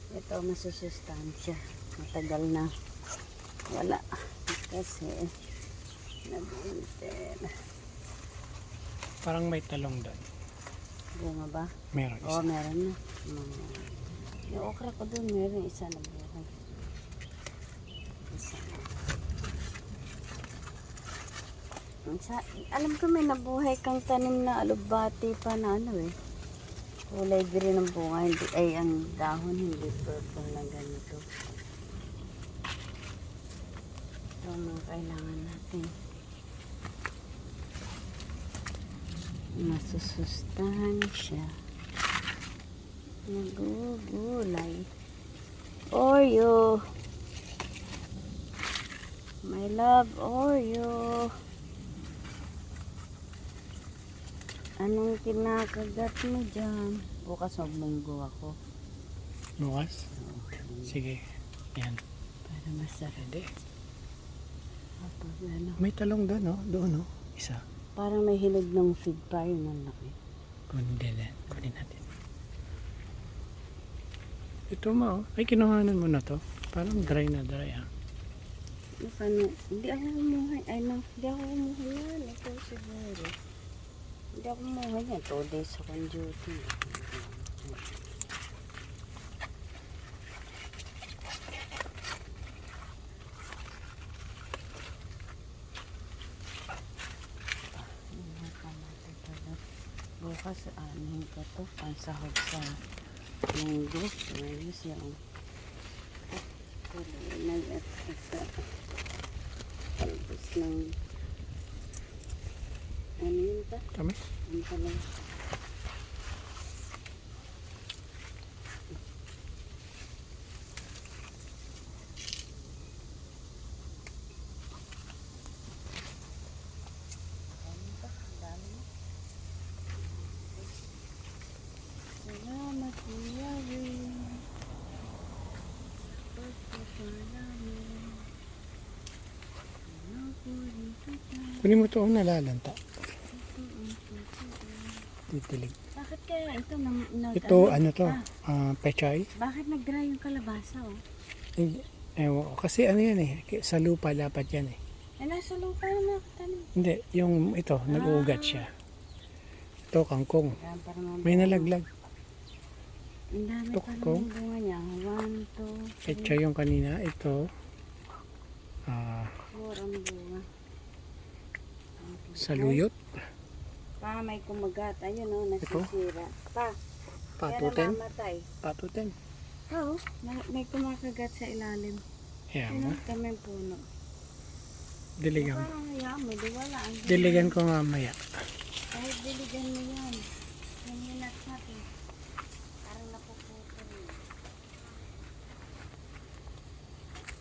Ito masusustansya. Matagal na wala. Kasi nag-winter. Parang may talong doon. Bunga ba? Meron isa. Oo, meron na. Yung okra ko doon, meron isa na buhay. Isa na. Alam ko may nabuhay kang tanim na alugbati pa na ano eh. Kulay green ang bunga, hindi, ay ang dahon hindi purple na ganito. Ito ang mga kailangan natin. Masusustansya. Nagugulay. Oreo. My love, Oreo. Anong kinakagat mo dyan? Bukas maglinggo ako. Bukas? Sige. Yan. Para masarap. Hindi. Kapag ano. May talong doon, no? Doon, no? Isa. Parang may hinog ng feed pa yun ang laki. Kunin natin. Ito mo, ay kinuhanan mo na to. Parang dry na dry, ah. Ano, hindi ako kumuhay. Ay, no, hindi ako kumuhay yan. Ito siguro. Hindi ako kumuhay yan. 2 days ako on duty. Bukas, anin ko to. Pansahog sa linggo. Ayos yung nag-at-ata. Talbos ng ano yun ta? Kami? Ano pala? Salamat Kuya Win. Kunin mo to, nalalanta. Titilig. Bakit kaya ito Ito, ano to? Pechay? Bakit nag-dry yung kalabasa oh? Hindi. Ewan ko. Kasi ano yan eh. Sa lupa dapat yan eh. Nasa lupa na nakatanim. Hindi. Yung ito, nag-uugat siya. Ito, kangkong. Yan, para mamaya. May nalaglag. Ang dami Ito, pa kangkong. ng bunga niya. 1, 2, 3, Pechay yung kanina. Ito. 4 ang bunga. Saluyot. Pa, may kumagat. Ayun oh, nasisira. Pa, kaya Patuten. namamatay. Patuten. Oo, may kumakagat sa ilalim. Ayan mo. Ano kami puno. Diligan. Parang hayaan mo, di wala. Diligan ko mamaya. Kahit diligan mo yan. 10 minutes natin. Parang napuputol mo.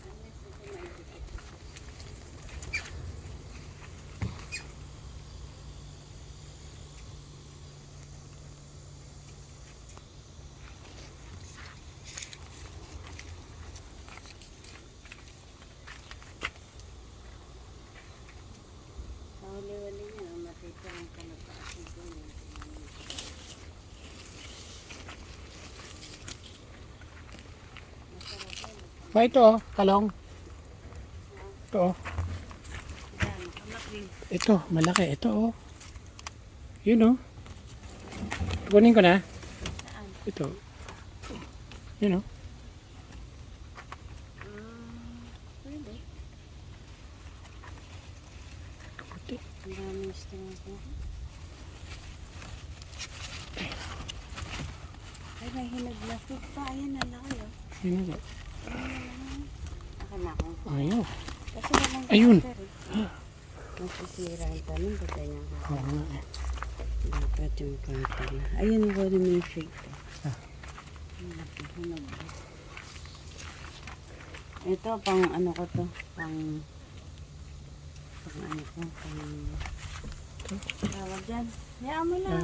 Unless ito maibigit. Huli-huli niya, matita ang kalabasa ko. Pa ito oh, talong. Ito oh. Yan, kalaki. Ito, malaki. Ito oh. Yun oh. Kunin ko na. Saan? Ito. Yun oh. Pwede. Puti. Ang daming stress mo. Ay, may hinaglasig pa. Ayan, nalaki oh. Yun oh. Akin na ako. Ayun. Kasi walang Ayun. cutter eh. Masisira ang tanong. Ba't niya ako? Oo nga eh. Dapat yung cutter na. Ayun ko na may fake ko. Ah. Hinag. Ito, pang ano ko to. Pang ano ko. Tawag dyan. Hayaan mo lang.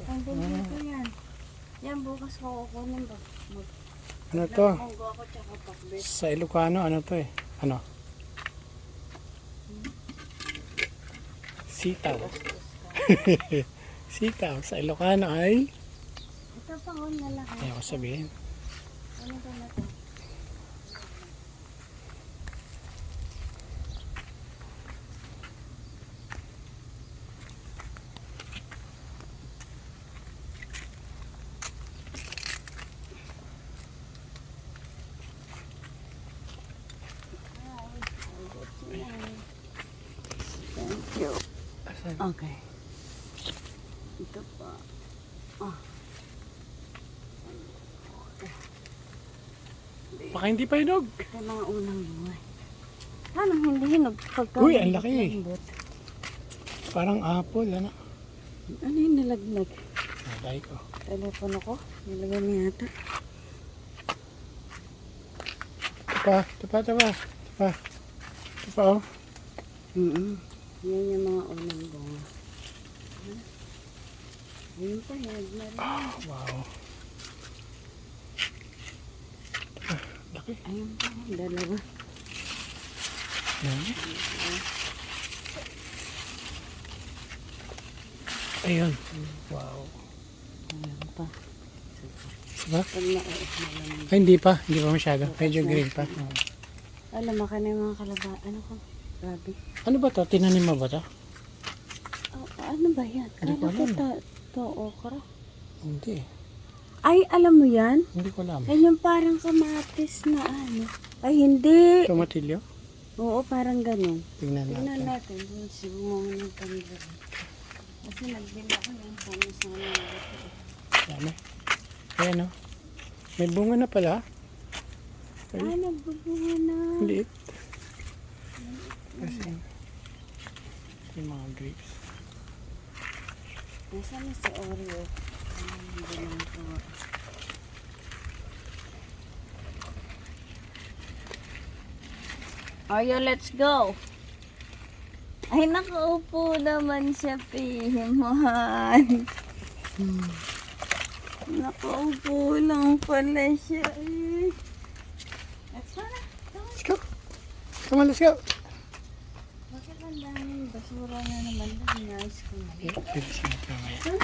Pang bumili ko yan. Yan, bukas ko kukunin ba? Ano to? Munggo ako tsaka pakbet. Sa Ilocano, ano to eh? Ano? Sitaw. Sitaw. Sa Ilocano ay? Ito pa oh, lalaki. Ayaw ko sabihin. Kunin ko na to. Thank you. Asan? Okay. Ito pa. Baka hindi pa hinog. Ito yung mga unang buhay. Paano hindi hinog? Pagka Uy, ang laki. lambot? Parang apple, ano? Ano yung nilaglag? Nalay ko. Telepono ko? Nilagay niya yata. Ito pa, oh. Yan yung mga unang bunga. Ayun pa, hinog na rin. Wow. Laki. Ayun pa, dalawa. Yan. Ayun. Wow. Ayun pa. Diba? Pag na-malam. Ay, hindi pa masyado. Medyo green pa. Oo. Alam, maka na yung mga kalaba. Ano ko? Grabe. Ano ba to? Tinanim mo ba to? Ano ba yan? Hindi ko Kala ko alam. to okra. Hindi. Ay, alam mo yan? Hindi ko alam. Yan yung parang kamatis na ano. Ay, hindi. Tomatillo? Oo, parang ganun. Tingnan Tingnan natin. natin. Yung sibungan ng kanila. Kasi nagbili ako yan. Sana. Dami. Ayan, oh. May bunga na pala. Ay, Ah, nagbubunga na. liit. Kasi yung mga grapes. Nasaan na si Oreo? Hindi naman ito. Oreo, let's go! Ay, nakaupo naman siya, Pihiman. Nakaupo lang pala siya. Eh. Let's go na. Let's go. Come on, let's go. Bakit ang daming basura na naman? Nice ko na. Okay, pwede siya ito ngayon.